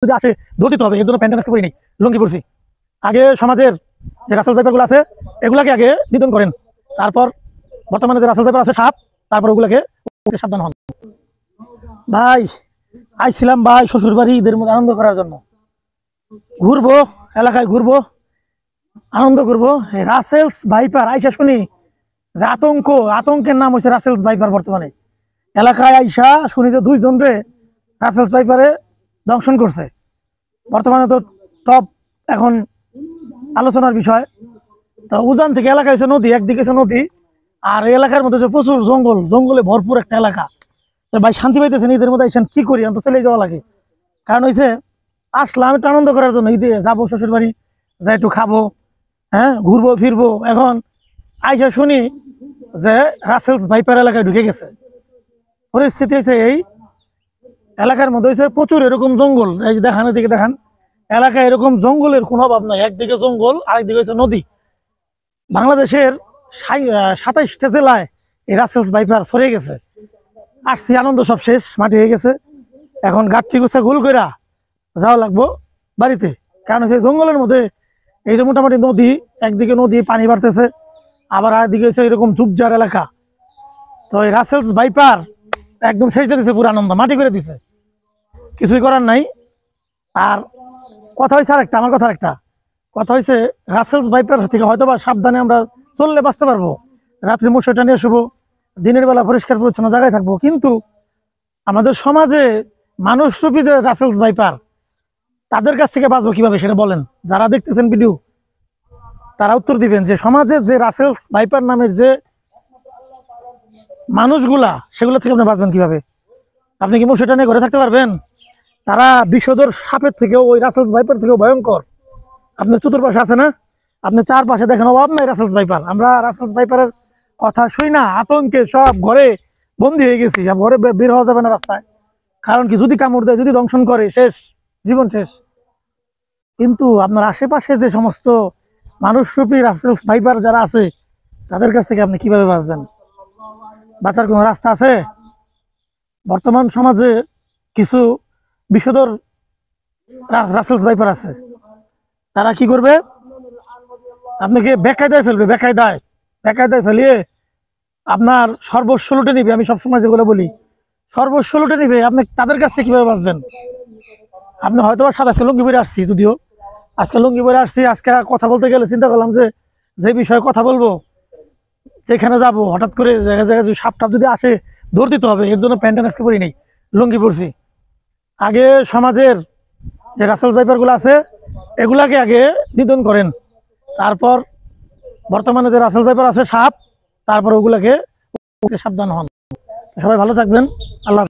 যদি আসে দৌড় দিতে হবে, এর জন্য প্যান্টটা নষ্ট করি নেই, লুঙ্গি পড়ছি। আগে সমাজের যে রাসেলস ভাইপারগুলো আছে এগুলাকে আগে নিধন করেন, তারপর বর্তমানে যে রাসেলস ভাইপার আছে সাপ, তারপর ওগুলাকে সাবধান হন। ভাই আইছিলাম ভাই শ্বশুর বাড়ি ঈদের মধ্যে আনন্দ করার জন্য, ঘুরবো এলাকায়, ঘুরবো আনন্দ করবো। রাসেলস ভাইপার আইসা শুনি যে আতঙ্কের নাম হচ্ছে রাসেলস ভাইপার। বর্তমানে এলাকায় আইসা শুনি যে 2 জন রে রাসেলস ভাইপারে দংশন করছে। বর্তমানে তো টপ এখন আলোচনার বিষয়। তো উজান থেকে এলাকা হচ্ছে নদী, একদিকে হচ্ছে নদী, আর এই এলাকার মধ্যে প্রচুর জঙ্গলে ভরপুর একটা এলাকা। তো ভাই শান্তি পাইতেছেন ঈদের মধ্যে আইসেন, কি করি, তো চলে যাওয়া লাগে। কারণ হয়েছে আসলাম একটু আনন্দ করার জন্য, ঈদে যাবো শ্বশুর বাড়ি, যাই একটু খাবো, হ্যাঁ ঘুরবো ফিরবো। এখন আইসা শুনি যে রাসেলস ভাইপার এলাকায় ঢুকে গেছে। পরিস্থিতি হয়েছে এই, এলাকার মধ্যে হয়েছে প্রচুর এরকম জঙ্গল। এই যে দেখান, এদিকে দেখান, এলাকায় এরকম জঙ্গলের কোনো অভাব নাই। একদিকে জঙ্গল, আরেকদিকে হচ্ছে নদী। বাংলাদেশের 27টা জেলায় এই রাসেলস ভাইপার ছড়িয়ে গেছে। আসছি, আনন্দ সব শেষ, মাটি হয়ে গেছে। এখন গাছটি গুছা গোল কইরা যাওয়া লাগবো বাড়িতে। কারণ হচ্ছে জঙ্গলের মধ্যে এই যে মোটামুটি নদী, একদিকে নদী পানি বাড়তেছে, আবার আরেকদিকে হচ্ছে এরকম ঝুপঝাড় এলাকা। তো এই রাসেলস ভাইপার একদম শেষ দিয়ে দিছে, পুরো আনন্দ মাটি করে দিছে, কিছুই করার নাই। আর কথা হয়েছে আরেকটা, আমার কথা একটা কথা হয়েছে, রাসেলস ভাইপার থেকে হয়তো বা সাবধানে আমরা চললে বাঁচতে পারবো, রাত্রে মশারিটা নিয়ে শুবো, দিনের বেলা পরিষ্কার পরিচ্ছন্ন জায়গায় থাকবো। কিন্তু আমাদের সমাজে মানুষরূপী যে রাসেলস ভাইপার, তাদের কাছ থেকে বাঁচবো কিভাবে সেটা বলেন। যারা দেখতেছেন ভিডিও তারা উত্তর দিবেন যে সমাজের যে রাসেলস ভাইপার নামের যে মানুষগুলা, সেগুলো থেকে আপনি বাঁচবেন কিভাবে? আপনি কি মশারিটা নিয়ে ঘরে থাকতে পারবেন? তারা বিষধর সাপের থেকেও, ওই রাসেলস ভাইপার থেকেও ভয়ঙ্কর। আপনার চতুর্পাশে আছে না, আপনি চারপাশে দেখেন, অভাব নাই রাসেলস ভাইপার। আমরা রাসেলস ভাইপারের কথা শুই না, আতঙ্কে সব ঘরে বন্দী হয়ে গেছি, ঘরে বের হওয়া যাবে না রাস্তায়। কারণ কি, যদি কামড় দেয়, যদি দংশন করে, শেষ, জীবন শেষ। কিন্তু আপনার আশেপাশে যে সমস্ত মানুষরূপী রাসেলস ভাইপার যারা আছে, তাদের কাছ থেকে আপনি কিভাবে বাঁচবেন? বাঁচার কোনো রাস্তা আছে? বর্তমান সমাজে কিছু বিষধর রাসেলস ভাইপার আছে, তারা কি করবে, আপনাকে বেকায়দায় ফেলবে, বেকায়দায় ফেলিয়ে আপনার সর্বস্ব লুটে নিবে। আমি সবসময় যেগুলো বলি, সর্বস্ব লুটে নিবে। আপনি তাদের কাছ থেকে কিভাবে বাঁচবেন? আপনি হয়তো বা সাদা লুঙ্গি পরে আসছি, যদিও আজকে লুঙ্গি পরে আসছি, আজকে কথা বলতে গেলে চিন্তা করলাম যে বিষয়ে কথা বলবো, যেখানে যাব, হঠাৎ করে জায়গায় সাপ টাপ যদি আসে দৌড় দিতে হবে, এর জন্য প্যান্টটা নষ্ট করি নেই, লুঙ্গি পরছি। আগে সমাজের যে রাসেলস ভাইপারগুলো আছে এগুলাকে আগে নিধন করেন, তারপর বর্তমানে যে রাসেলস ভাইপার আছে সাপ, তারপর ওগুলাকে সাবধান হন। সবাই ভালো থাকবেন, আল্লাহ।